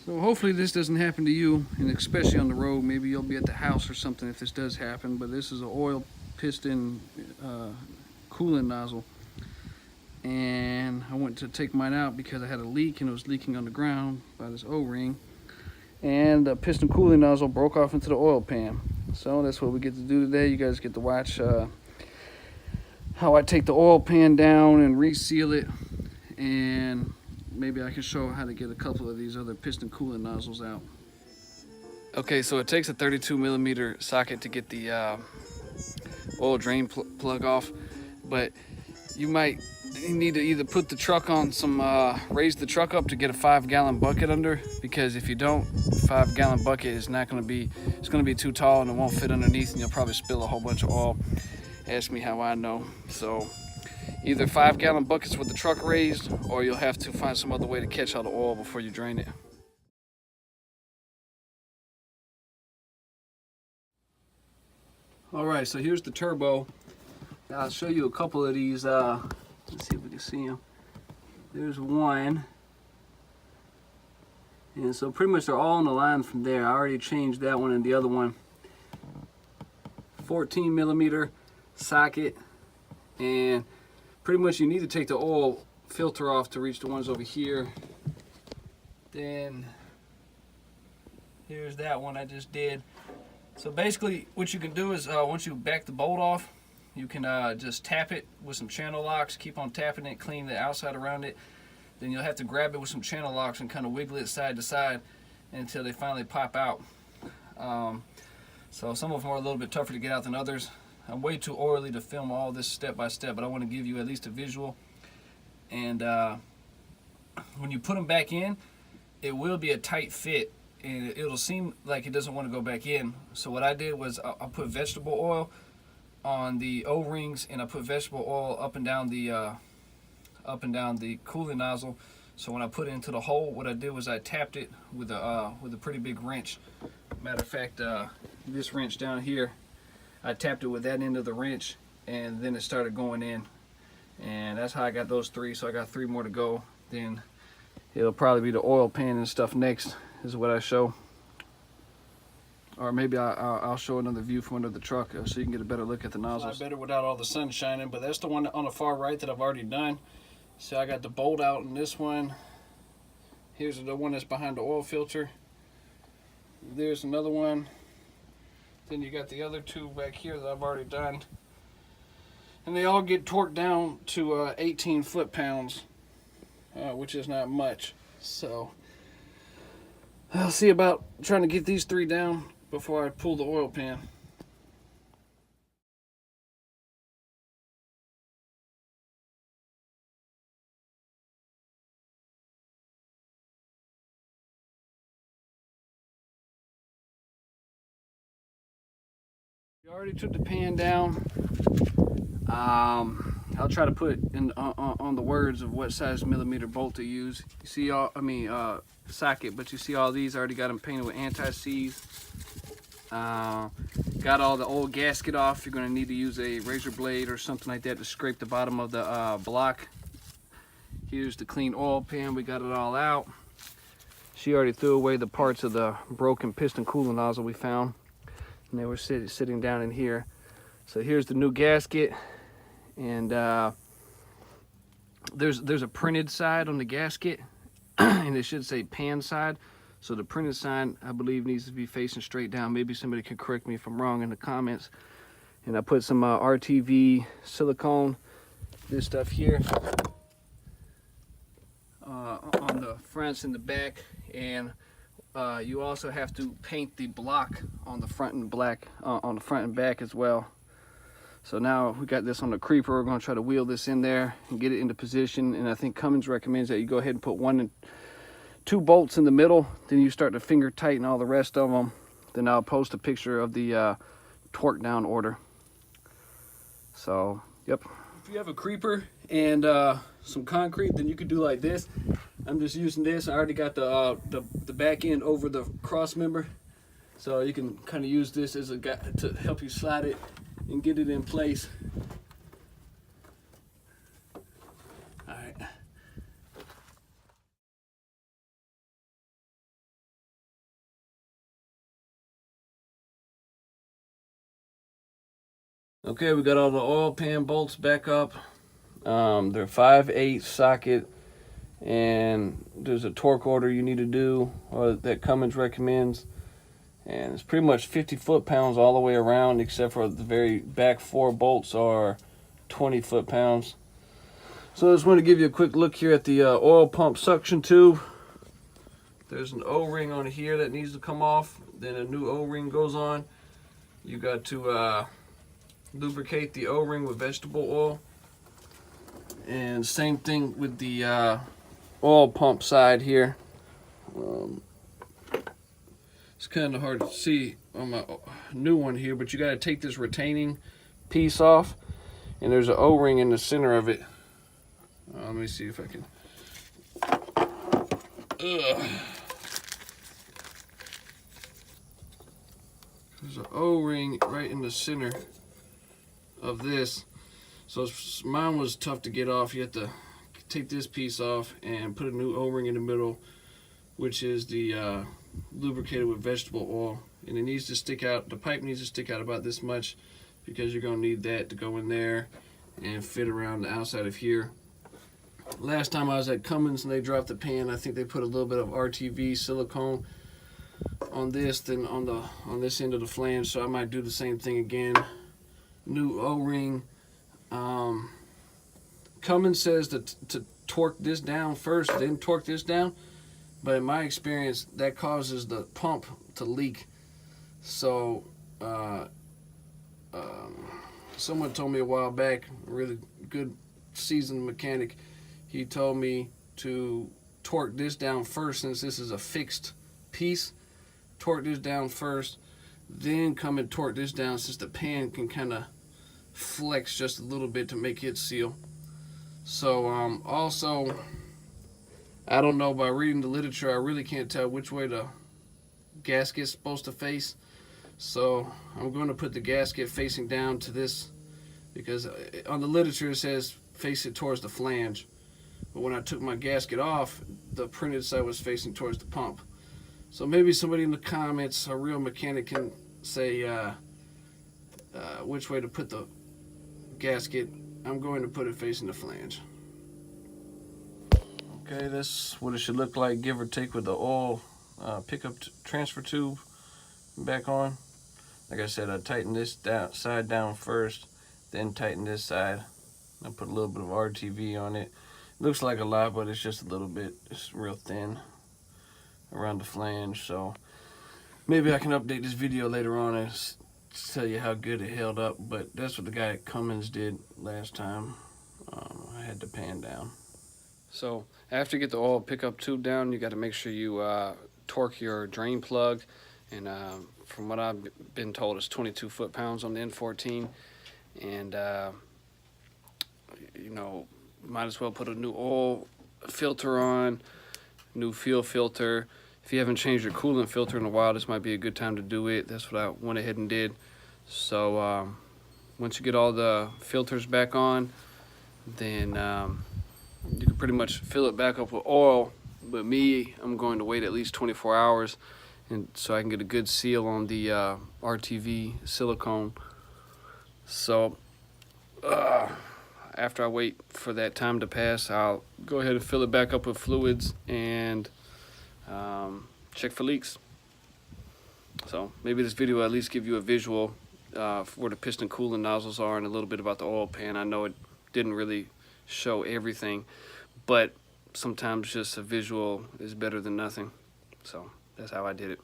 So hopefully this doesn't happen to you, and especially on the road. Maybe you'll be at the house or something if this does happen, but this is an oil piston coolant nozzle. And I went to take mine out because I had a leak and it was leaking on the ground by this O-ring. And the piston cooling nozzle broke off into the oil pan. So that's what we get to do today. You guys get to watch how I take the oil pan down and reseal it, and maybe I can show how to get a couple of these other piston coolant nozzles out. Okay, so it takes a 32mm socket to get the oil drain plug off, but you might need to either put the truck on some, raise the truck up to get a 5-gallon bucket under, because if you don't, 5-gallon bucket is not going to be, it's going to be too tall and it won't fit underneath, and you'll probably spill a whole bunch of oil. Ask me how I know. So either 5-gallon buckets with the truck raised, or you'll have to find some other way to catch all the oil before you drain it. All right, so here's the turbo. I'll show you a couple of these. Let's see if we can see them. There's one. And so pretty much they're all on the line from there. I already changed that one and the other one. 14mm socket, and pretty much you need to take the oil filter off to reach the ones over here. Then here's that one I just did. So basically what you can do is once you back the bolt off, you can just tap it with some channel locks, keep on tapping it, clean the outside around it. Then you'll have to grab it with some channel locks and kind of wiggle it side to side until they finally pop out. So some of them are a little bit tougher to get out than others. I'm way too oily to film all this step by step, but I want to give you at least a visual. And when you put them back in, it will be a tight fit, and it'll seem like it doesn't want to go back in. So what I did was I put vegetable oil on the O-rings, and I put vegetable oil up and down the cooling nozzle. So when I put it into the hole, what I did was I tapped it with a pretty big wrench. Matter of fact, this wrench down here, I tapped it with that end of the wrench, and then it started going in. And that's how I got those 3. So I got 3 more to go. Then it'll probably be the oil pan and stuff next, is what I show. Or maybe I'll show another view from under the truck so you can get a better look at the nozzles. Better without all the sun shining, but that's the one on the far right that I've already done. So I got the bolt out in this one. Here's the one that's behind the oil filter. There's another one. Then you got the other 2 back here that I've already done. And they all get torqued down to 18 foot-pounds, which is not much. So I'll see about trying to get these 3 down before I pull the oil pan. We already took the pan down. I'll try to put in on the words of what size millimeter bolt to use. You see all, socket, but you see all these, I already got them painted with anti-seize. Got all the old gasket off. You're going to need to use a razor blade or something like that to scrape the bottom of the block. Here's the clean oil pan. We got it all out. She already threw away the parts of the broken piston coolant nozzle we found, and they were sitting down in here. So here's the new gasket, and there's a printed side on the gasket, and it should say pan side. So the printed side, I believe, needs to be facing straight down. Maybe somebody can correct me if I'm wrong in the comments. And I put some RTV silicone, this stuff here, on the fronts and the back. And you also have to paint the block on the front and on the front and back as well. So now we got this on the creeper. We're going to try to wheel this in there and get it into position. And I think Cummins recommends that you go ahead and put 1 and 2 bolts in the middle. Then you start to finger tighten all the rest of them. Then I'll post a picture of the torque down order. So, yep. If you have a creeper and some concrete, then you could do like this. I'm just using this. I already got the back end over the cross member. So you can kind of use this as a guy to help you slide it and get it in place. Okay, we got all the oil pan bolts back up. They're 5/8 socket, and there's a torque order you need to do, or that Cummins recommends. And it's pretty much 50 foot-pounds all the way around, except for the very back 4 bolts are 20 foot-pounds. So I just want to give you a quick look here at the oil pump suction tube. There's an O-ring on here that needs to come off. Then a new O-ring goes on. You got to lubricate the O-ring with vegetable oil. And same thing with the oil pump side here. It's kind of hard to see on my new one here, but you got to take this retaining piece off, and there's an O-ring in the center of it. Let me see if I can. There's an O-ring right in the center of this. So mine was tough to get off. You have to take this piece off and put a new O-ring in the middle, which is the lubricated with vegetable oil. And it needs to stick out, the pipe needs to stick out about this much, because you're going to need that to go in there and fit around the outside of here. Last time I was at Cummins and they dropped the pan, I think they put a little bit of RTV silicone on this, then on this end of the flange, so I might do the same thing again. New O-ring. Cummins says to torque this down first, then torque this down, but in my experience that causes the pump to leak. So someone told me a while back, a really good seasoned mechanic, he told me to torque this down first, since this is a fixed piece. Torque this down first, then come and torque this down, since the pan can kind of flex just a little bit to make it seal. So also, I don't know, by reading the literature, I really can't tell which way the gasket's supposed to face. So I'm going to put the gasket facing down to this, because on the literature it says face it towards the flange. But when I took my gasket off, the printed side was facing towards the pump. So maybe somebody in the comments, a real mechanic, can say which way to put the gasket. I'm going to put it facing the flange. Okay, that's what it should look like, give or take, with the oil pickup transfer tube back on. Like I said, I tighten this side down first, then tighten this side. I put a little bit of RTV on it. Looks like a lot, but it's just a little bit. It's real thin around the flange. So maybe I can update this video later on and tell you how good it held up. But that's what the guy at Cummins did last time. I had the pan down. So after you get the oil pickup tube down, you got to make sure you torque your drain plug. And from what I've been told, it's 22 foot-pounds on the N14. And you know, might as well put a new oil filter on, new fuel filter. If you haven't changed your coolant filter in a while, this might be a good time to do it. That's what I went ahead and did. So once you get all the filters back on, then you can pretty much fill it back up with oil. But me, I'm going to wait at least 24 hours, and so I can get a good seal on the RTV silicone. So after I wait for that time to pass, I'll go ahead and fill it back up with fluids and check for leaks. So maybe this video will at least give you a visual where the piston coolant nozzles are, and a little bit about the oil pan. I know it didn't really show everything, but sometimes just a visual is better than nothing. So that's how I did it.